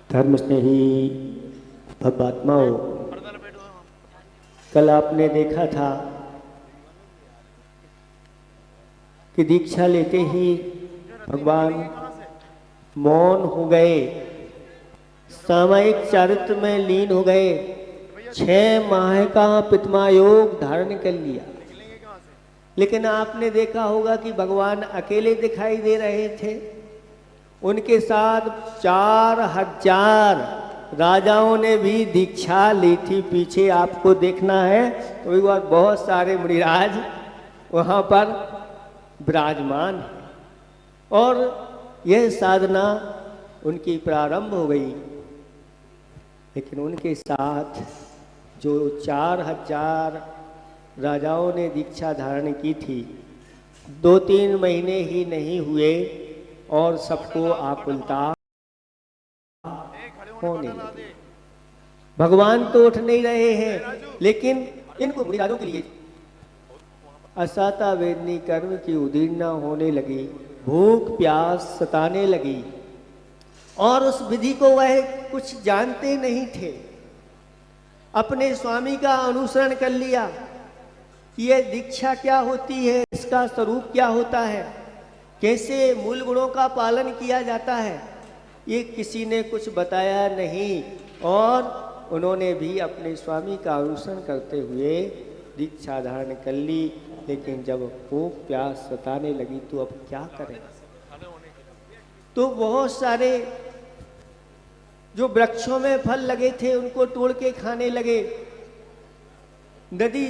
धर्म स्नेही भक्तात्माओं, कल आपने देखा था कि दीक्षा लेते ही भगवान मौन हो गए, सामयिक चारित्र में लीन हो गए, 6 माह का पितमा योग धारण कर लिया। लेकिन आपने देखा होगा कि भगवान अकेले दिखाई दे रहे थे, उनके साथ 4000 राजाओं ने भी दीक्षा ली थी। पीछे आपको देखना है तो एक बार बहुत सारे मुनिराज वहाँ पर विराजमान है और यह साधना उनकी प्रारंभ हो गई। लेकिन उनके साथ जो 4000 राजाओं ने दीक्षा धारण की थी, 2-3 महीने ही नहीं हुए और सबको आकुलता होने लगी। भगवान तो उठ नहीं रहे हैं, लेकिन इनको मुनिराजों के लिए असाता वेदनी कर्म की उदीर्णा होने लगी, भूख प्यास सताने लगी और उस विधि को वह कुछ जानते नहीं थे। अपने स्वामी का अनुसरण कर लिया कि यह दीक्षा क्या होती है, इसका स्वरूप क्या होता है, कैसे मूल गुणों का पालन किया जाता है, ये किसी ने कुछ बताया नहीं और उन्होंने भी अपने स्वामी का अनुसरण करते हुए दीक्षा धारण कर ली। लेकिन जब भूख प्यास सताने लगी तो अब क्या करें? तो बहुत सारे जो वृक्षों में फल लगे थे उनको तोड़ के खाने लगे, नदी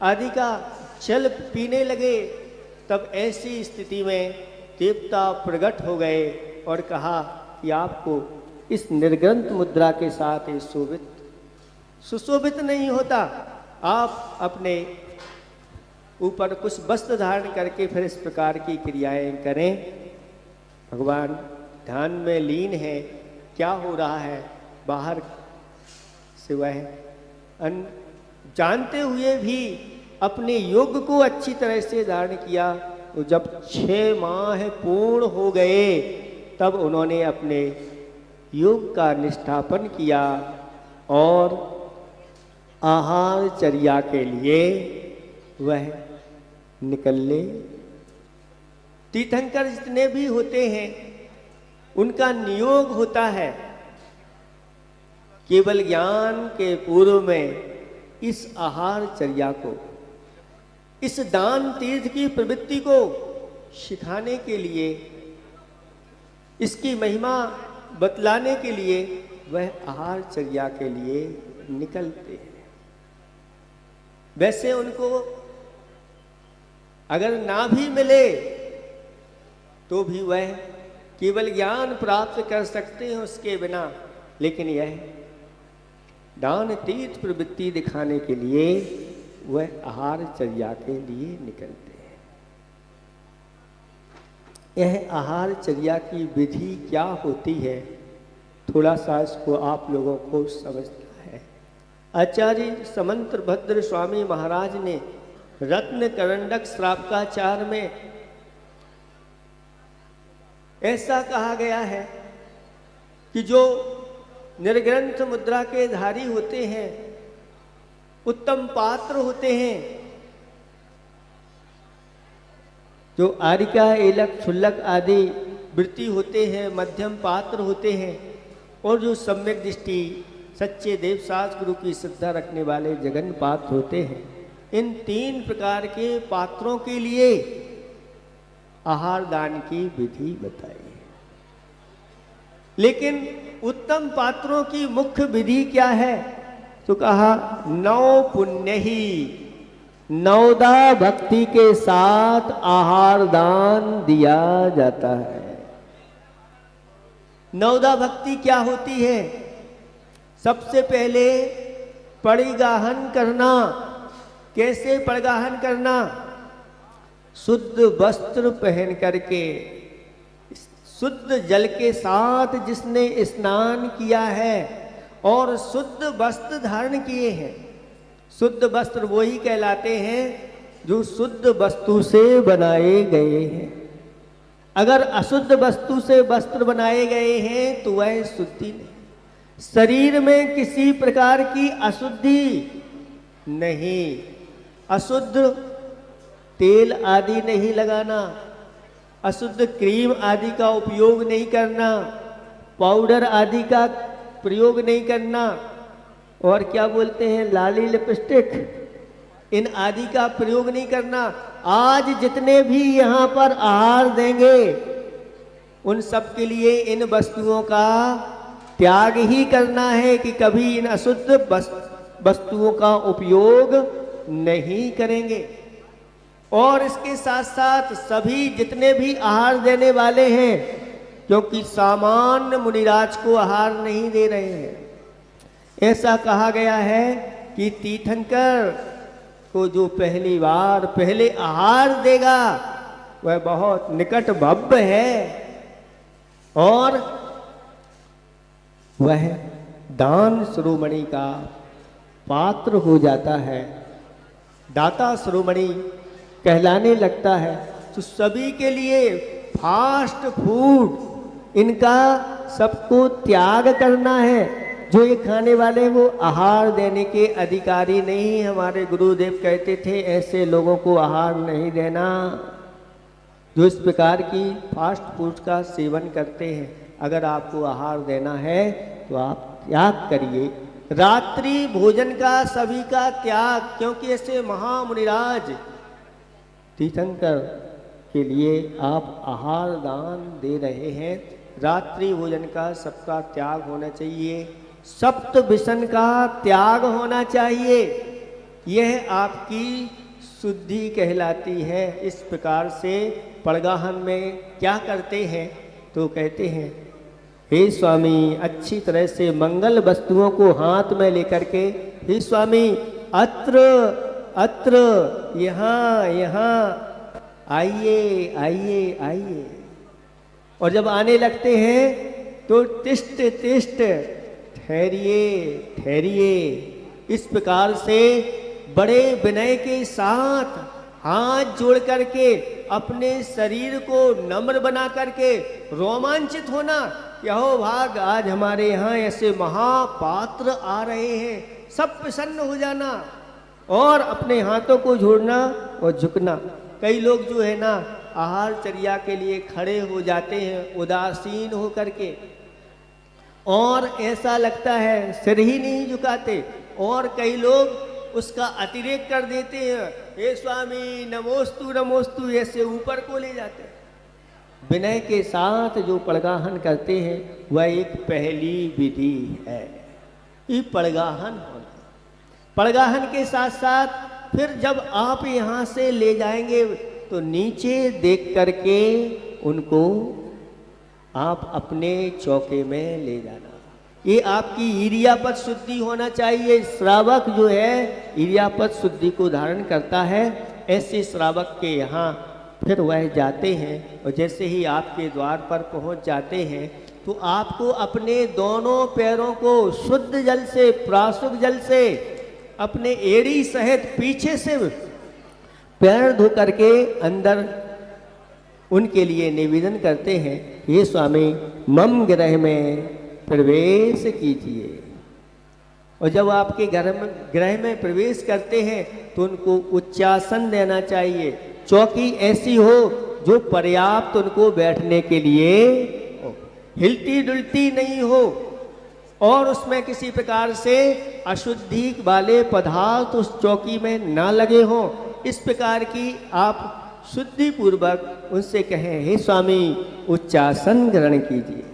आदि का जल पीने लगे। तब ऐसी स्थिति में देवता प्रकट हो गए और कहा कि आपको इस निर्ग्रंथ मुद्रा के साथ ये सुशोभित नहीं होता, आप अपने ऊपर कुछ वस्त्र धारण करके फिर इस प्रकार की क्रियाएं करें। भगवान ध्यान में लीन है, क्या हो रहा है बाहर से वह जानते हुए भी अपने योग को अच्छी तरह से धारण किया। तो जब 6 माह पूर्ण हो गए तब उन्होंने अपने योग का निष्ठापन किया और आहार चर्या के लिए वह निकले। तीर्थंकर जितने भी होते हैं उनका नियोग होता है केवल ज्ञान के पूर्व में इस आहार चर्या को, इस दान तीर्थ की प्रवृत्ति को सिखाने के लिए, इसकी महिमा बतलाने के लिए वह आहार चर्या के लिए निकलते हैं। वैसे उनको अगर ना भी मिले तो भी वह केवल ज्ञान प्राप्त कर सकते हैं उसके बिना। लेकिन यह दान तीर्थ प्रवृत्ति दिखाने के लिए वह आहार चर्या के लिए निकलते हैं। यह आहार चर्या की विधि क्या होती है, थोड़ा सा इसको आप लोगों को समझना है। आचार्य समंत्र भद्र स्वामी महाराज ने रत्न करंडक श्रावकाचार में ऐसा कहा गया है कि जो निर्ग्रंथ मुद्रा के धारी होते हैं, उत्तम पात्र होते हैं, जो आरिका एलक क्षुल्लक आदि वृत्ति होते हैं, मध्यम पात्र होते हैं और जो सम्यक दृष्टि सच्चे देवसास गुरु की श्रद्धा रखने वाले जगन पात्र होते हैं, इन 3 प्रकार के पात्रों के लिए आहार दान की विधि बताई है। लेकिन उत्तम पात्रों की मुख्य विधि क्या है? तो कहा 9 पुण्य ही, 9 भक्ति के साथ आहार दान दिया जाता है। 9 भक्ति क्या होती है? सबसे पहले परिगाहन करना। कैसे परिगाहन करना? शुद्ध वस्त्र पहन करके, शुद्ध जल के साथ जिसने स्नान किया है और शुद्ध वस्त्र धारण किए हैं। शुद्ध वस्त्र वही कहलाते हैं जो शुद्ध वस्तु से बनाए गए हैं। अगर अशुद्ध वस्तु से वस्त्र बनाए गए हैं तो वह शुद्धि नहीं। शरीर में किसी प्रकार की अशुद्धि नहीं, अशुद्ध तेल आदि नहीं लगाना, अशुद्ध क्रीम आदि का उपयोग नहीं करना, पाउडर आदि का प्रयोग नहीं करना, और क्या बोलते हैं लाली लिपस्टिक, इन आदि का प्रयोग नहीं करना। आज जितने भी यहाँ पर आहार देंगे उन सब के लिए इन वस्तुओं का त्याग ही करना है कि कभी इन अशुद्ध वस्तुओं का उपयोग नहीं करेंगे। और इसके साथ साथ सभी जितने भी आहार देने वाले हैं, क्योंकि सामान्य मुनिराज को आहार नहीं दे रहे हैं, ऐसा कहा गया है कि तीर्थंकर को जो पहली बार पहले आहार देगा वह बहुत निकट भव्य है और वह दान शिरोमणि का पात्र हो जाता है, दाता शिरोमणि कहलाने लगता है। तो सभी के लिए फास्ट फूड इनका सबको त्याग करना है। जो ये खाने वाले वो आहार देने के अधिकारी नहीं। हमारे गुरुदेव कहते थे ऐसे लोगों को आहार नहीं देना जो इस प्रकार की फास्ट फूड का सेवन करते हैं। अगर आपको आहार देना है तो आप त्याग करिए, रात्रि भोजन का सभी का त्याग, क्योंकि ऐसे महामुनिराज तीर्थंकर के लिए आप आहार दान दे रहे हैं। रात्रि भोजन का सबका त्याग होना चाहिए, सप्त विषण का त्याग होना चाहिए। यह आपकी शुद्धि कहलाती है। इस प्रकार से पड़गाहन में क्या करते हैं तो कहते हैं हे स्वामी, अच्छी तरह से मंगल वस्तुओं को हाथ में लेकर के, हे स्वामी अत्र अत्र, यहाँ यहाँ आइए आइए आइए। और जब आने लगते हैं तो तिष्ठ तिष्ठ, ठहरिए ठहरिए। इस प्रकार से बड़े विनय के साथ हाथ जोड़ करके अपने शरीर को नम्र बना करके रोमांचित होना कि हो भाग, आज हमारे यहाँ ऐसे महापात्र आ रहे हैं, सब प्रसन्न हो जाना और अपने हाथों को जोड़ना और झुकना। कई लोग जो है ना आहार चर्या के लिए खड़े हो जाते हैं उदासीन हो करके, और ऐसा लगता है सिर ही नहीं झुकाते, और कई लोग उसका अतिरेक कर देते हैं, हे स्वामी नमोस्तु नमोस्तु, ऐसे ऊपर को ले जाते हैं। विनय के साथ जो पड़गाहन करते हैं वह एक पहली विधि है, ये पड़गाहन होना। पड़गाहन के साथ साथ फिर जब आप यहाँ से ले जाएंगे तो नीचे देख करके उनको आप अपने चौके में ले जाना। ये आपकी ईरियापद शुद्धि होना चाहिए। श्रावक जो है ईरियापद शुद्धि को धारण करता है। ऐसे श्रावक के यहाँ फिर वह जाते हैं, और जैसे ही आपके द्वार पर पहुँच जाते हैं तो आपको अपने दोनों पैरों को शुद्ध जल से, प्राशुक जल से, अपने एड़ी सहित पीछे से पैर धो करके अंदर उनके लिए निवेदन करते हैं, ये स्वामी मम गृह में प्रवेश कीजिए। और जब आपके गृह में प्रवेश करते हैं तो उनको उच्चासन देना चाहिए। चौकी ऐसी हो जो पर्याप्त उनको बैठने के लिए हिलती डुलती नहीं हो, और उसमें किसी प्रकार से अशुद्धि वाले पदार्थ उस चौकी में ना लगे हों। इस प्रकार की आप शुद्धि पूर्वक उनसे कहें, हे स्वामी उच्चासन ग्रहण कीजिए।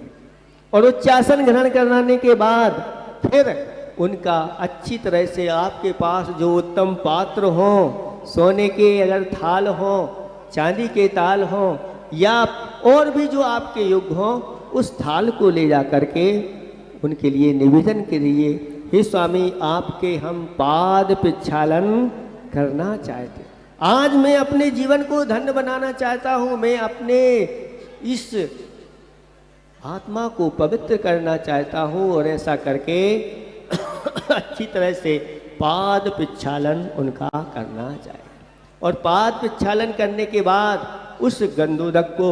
और उच्चासन ग्रहण कराने के बाद फिर उनका अच्छी तरह से आपके पास जो उत्तम पात्र हों, सोने के अगर थाल हों, चांदी के ताल हों, या और भी जो आपके योग्य हों, उस थाल को ले जा करके उनके लिए निवेदन के लिए, हे स्वामी आपके हम पाद प्रक्षालन करना चाहते। आज मैं अपने जीवन को धन्य बनाना चाहता हूँ, मैं अपने इस आत्मा को पवित्र करना चाहता हूँ। और ऐसा करके अच्छी तरह से पाद प्रक्षालन उनका करना चाहिए। और पाद प्रक्षालन करने के बाद उस गंधोदक को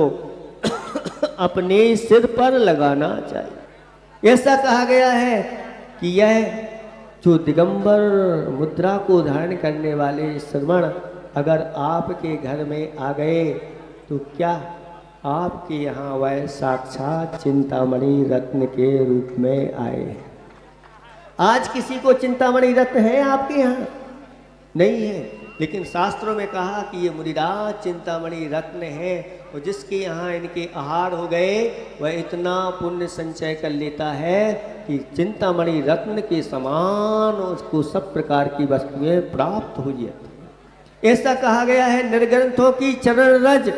अपने सिर पर लगाना चाहिए। ऐसा कहा गया है कि यह जो दिगंबर मुद्रा को धारण करने वाले श्रवण अगर आपके घर में आ गए तो क्या आपके यहाँ वह साक्षात चिंतामणि रत्न के रूप में आए हैं। आज किसी को चिंतामणि रत्न है आपके यहाँ? नहीं है, लेकिन शास्त्रों में कहा कि ये मुनिराज चिंतामणि रत्न है और जिसके यहाँ इनके आहार हो गए वह इतना पुण्य संचय कर लेता है कि चिंतामणि रत्न के समान उसको सब प्रकार की वस्तुएं प्राप्त हो जाती है। ऐसा कहा गया है, निर्ग्रंथों की चरण रज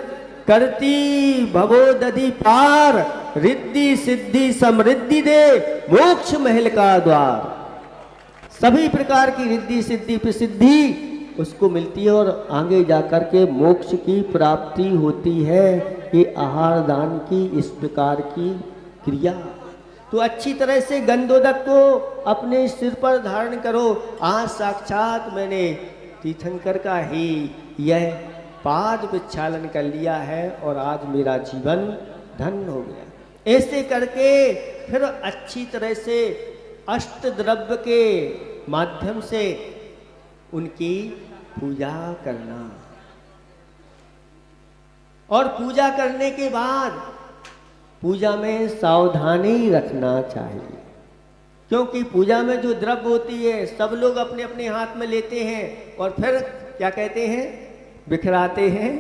करती भवोदधि पार, रिद्धि सिद्धि समृद्धि दे मोक्ष महल का द्वार। सभी प्रकार की रिद्धि सिद्धि प्रसिद्धि उसको मिलती है और आगे जाकर के मोक्ष की प्राप्ति होती है। ये आहार दान की इस प्रकार की क्रिया। तो अच्छी तरह से गंधोदक को अपने सिर पर धारण करो। आज साक्षात मैंने तीर्थंकर का ही यह पाद विच्छालन कर लिया है और आज मेरा जीवन धन्य हो गया। ऐसे करके फिर अच्छी तरह से अष्ट द्रव्य के माध्यम से उनकी पूजा करना और पूजा करने के बाद पूजा में सावधानी रखना चाहिए, क्योंकि पूजा में जो द्रव्य होती है सब लोग अपने अपने हाथ में लेते हैं और फिर क्या कहते हैं, बिखराते हैं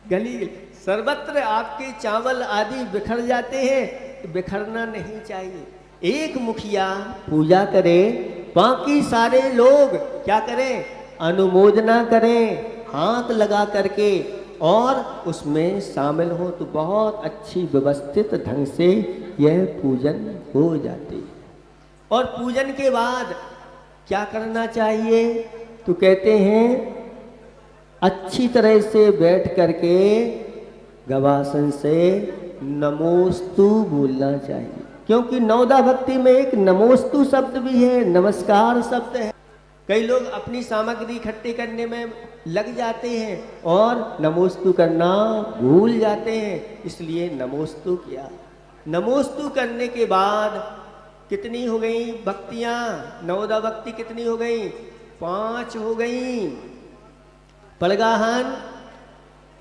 गली गली। सर्वत्र आपके चावल आदि बिखर जाते हैं, बिखरना नहीं चाहिए। एक मुखिया पूजा करे, बाकी सारे लोग क्या करें, अनुमोदना करें हाथ लगा करके और उसमें शामिल हो तो बहुत अच्छी व्यवस्थित ढंग से यह पूजन हो जाती है। और पूजन के बाद क्या करना चाहिए तो कहते हैं अच्छी तरह से बैठ करके गवासन से नमोस्तु बोलना चाहिए, क्योंकि नवदा भक्ति में एक नमोस्तु शब्द भी है, नमस्कार शब्द है। कई लोग अपनी सामग्री इकट्ठी करने में लग जाते हैं और नमोस्तु करना भूल जाते हैं, इसलिए नमोस्तु किया। नमोस्तु करने के बाद कितनी हो गई भक्तियाँ, नवदा भक्ति कितनी हो गई, 5 हो गई। पड़गाहन,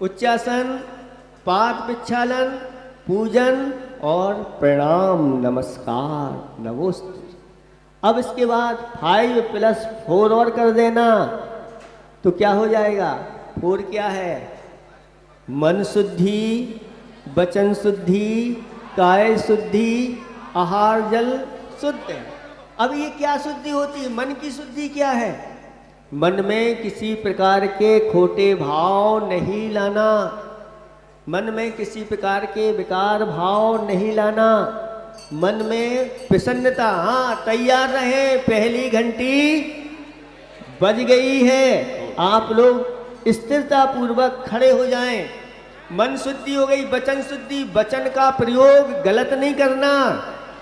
उच्चासन, पाद विच्छालन, पूजन और प्रणाम नमस्कार नमोस्तु। अब इसके बाद 5 + 4 और कर देना तो क्या हो जाएगा। 4 क्या है, मन शुद्धि, वचन शुद्धि, काय शुद्धि, आहार जल शुद्ध। अब ये क्या शुद्धि होती है, मन की शुद्धि क्या है, मन में किसी प्रकार के खोटे भाव नहीं लाना, मन में किसी प्रकार के विकार भाव नहीं लाना, मन में प्रसन्नता। हाँ, तैयार रहे, पहली घंटी बज गई है, आप लोग स्थिरता पूर्वक खड़े हो जाएं। मन शुद्धि हो गई, वचन शुद्धि, वचन का प्रयोग गलत नहीं करना,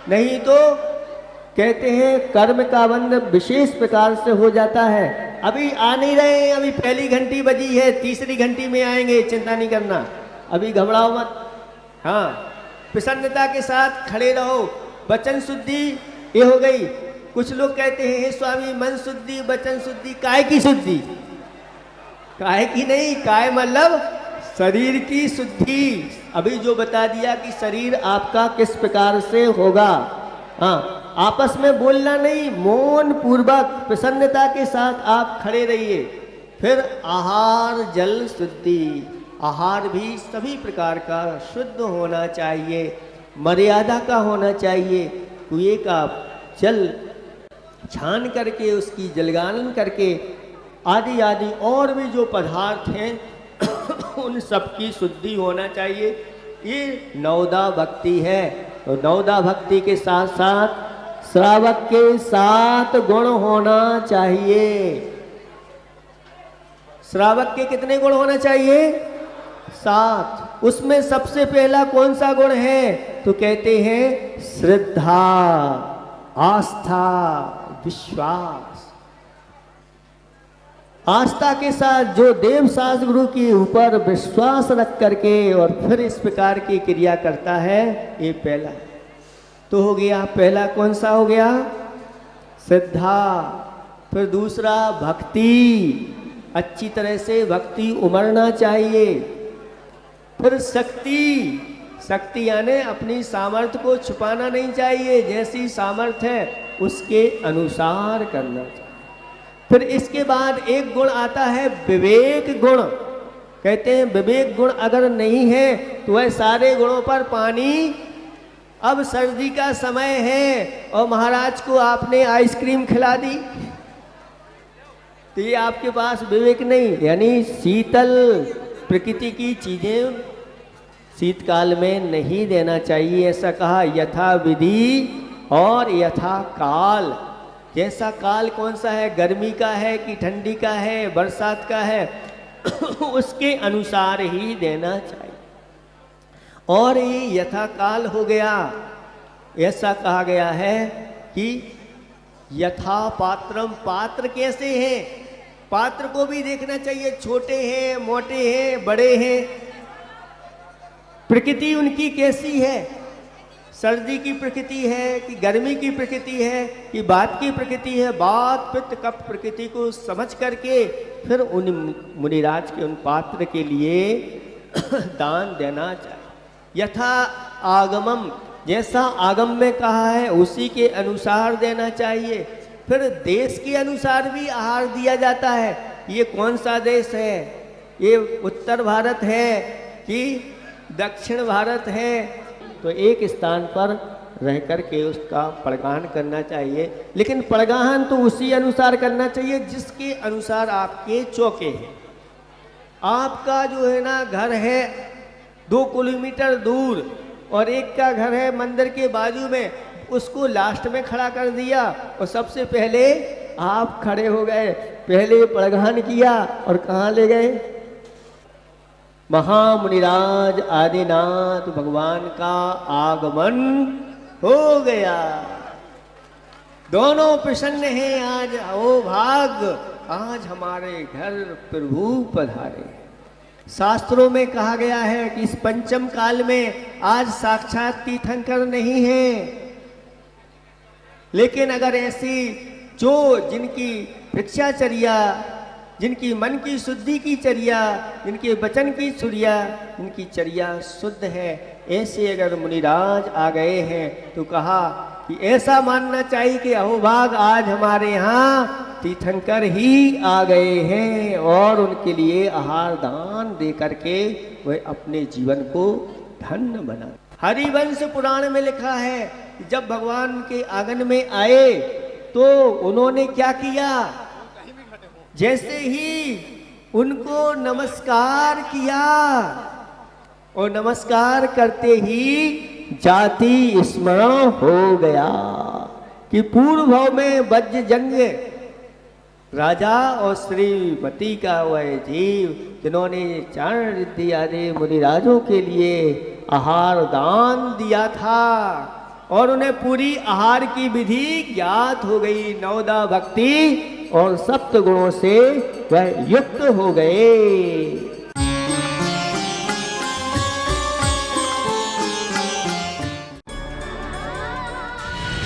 नहीं तो कहते हैं कर्म का बंध विशेष प्रकार से हो जाता है। अभी आ नहीं रहे, अभी पहली घंटी बजी है, तीसरी घंटी में आएंगे, चिंता नहीं करना, अभी घबराओ मत। हाँ, प्रसन्नता के साथ खड़े रहो। वचन शुद्धि ये हो गई। कुछ लोग कहते हैं हे स्वामी मन शुद्धि वचन शुद्धि, काय की शुद्धि, काय की नहीं, काय मतलब शरीर की शुद्धि। अभी जो बता दिया कि शरीर आपका किस प्रकार से होगा। हाँ, आपस में बोलना नहीं, मौन पूर्वक प्रसन्नता के साथ आप खड़े रहिए। फिर आहार जल शुद्धि, आहार भी सभी प्रकार का शुद्ध होना चाहिए, मर्यादा का होना चाहिए। कुएं का जल छान करके उसकी जलगालन करके आदि आदि और भी जो पदार्थ हैं उन सब की शुद्धि होना चाहिए। ये नवदा भक्ति है। तो नवदा भक्ति के साथ साथ श्रावक के 7 गुण होना चाहिए। श्रावक के कितने गुण होना चाहिए, 7। उसमें सबसे पहला कौन सा गुण है तो कहते हैं श्रद्धा, आस्था, विश्वास। आस्था के साथ जो देव शास्त्र गुरु के ऊपर विश्वास रख करके और फिर इस प्रकार की क्रिया करता है, ये पहला तो हो गया। पहला कौन सा हो गया? श्रद्धा। फिर दूसरा भक्ति, अच्छी तरह से भक्ति उमड़ना चाहिए। फिर शक्ति, शक्ति यानी अपनी सामर्थ्य को छुपाना नहीं चाहिए, जैसी सामर्थ्य है उसके अनुसार करना चाहिए। फिर इसके बाद एक गुण आता है विवेक गुण। कहते हैं विवेक गुण अगर नहीं है तो वह सारे गुणों पर पानी। अब सर्दी का समय है और महाराज को आपने आइसक्रीम खिला दी तो ये आपके पास विवेक नहीं, यानी शीतल प्रकृति की चीजें शीतकाल में नहीं देना चाहिए। ऐसा कहा यथा विधि और यथा काल। जैसा काल कौन सा है, गर्मी का है कि ठंडी का है, बरसात का है उसके अनुसार ही देना चाहिए। और ये यथा काल हो गया। ऐसा कहा गया है कि यथा पात्रम, पात्र कैसे हैं, पात्र को भी देखना चाहिए, छोटे हैं, मोटे हैं, बड़े हैं, प्रकृति उनकी कैसी है, सर्दी की प्रकृति है कि गर्मी की प्रकृति है कि वात की प्रकृति है। वात पित्त कफ प्रकृति को समझ करके फिर उन मुनिराज के उन पात्र के लिए दान देना चाहिए। यथा आगमम, जैसा आगम में कहा है उसी के अनुसार देना चाहिए। फिर देश के अनुसार भी आहार दिया जाता है। ये कौन सा देश है, ये उत्तर भारत है कि दक्षिण भारत है, तो एक स्थान पर रह कर के उसका पड़गान करना चाहिए। लेकिन पड़गान तो उसी अनुसार करना चाहिए जिसके अनुसार आपके चौके हैं। आपका जो है ना घर है 2 किलोमीटर दूर और एक का घर है मंदिर के बाजू में, उसको लास्ट में खड़ा कर दिया और सबसे पहले आप खड़े हो गए, पहले पड़गान किया और कहाँ ले गए? महामुनिराज आदिनाथ भगवान का आगमन हो गया। दोनों प्रसन्न हैं आज। ओ भाग्य, आज हमारे घर प्रभु पधारे। शास्त्रों में कहा गया है कि इस पंचम काल में आज साक्षात तीर्थंकर नहीं है, लेकिन अगर ऐसी जो जिनकी भिक्षाचर्या, जिनकी मन की शुद्धि की चर्या, जिनके वचन की चर्या, जिनकी चर्या शुद्ध है, ऐसे अगर मुनिराज आ गए हैं तो कहा कि ऐसा मानना चाहिए कि अहोभाग आज हमारे यहाँ तीर्थंकर ही आ गए हैं और उनके लिए आहार दान दे करके वह अपने जीवन को धन्य बना। हरिवंश पुराण में लिखा है कि जब भगवान के आंगन में आए तो उन्होंने क्या किया, जैसे ही उनको नमस्कार किया और नमस्कार करते ही जाति स्मरण हो गया कि पूर्व भाव में वज्र जंग राजा और श्रीमती का वह जीव जिन्होंने चारण रिद्धि आदि मुनिराजों के लिए आहार दान दिया था और उन्हें पूरी आहार की विधि ज्ञात हो गई, नवदा भक्ति और सप्त गुणों से वह युक्त हो गए।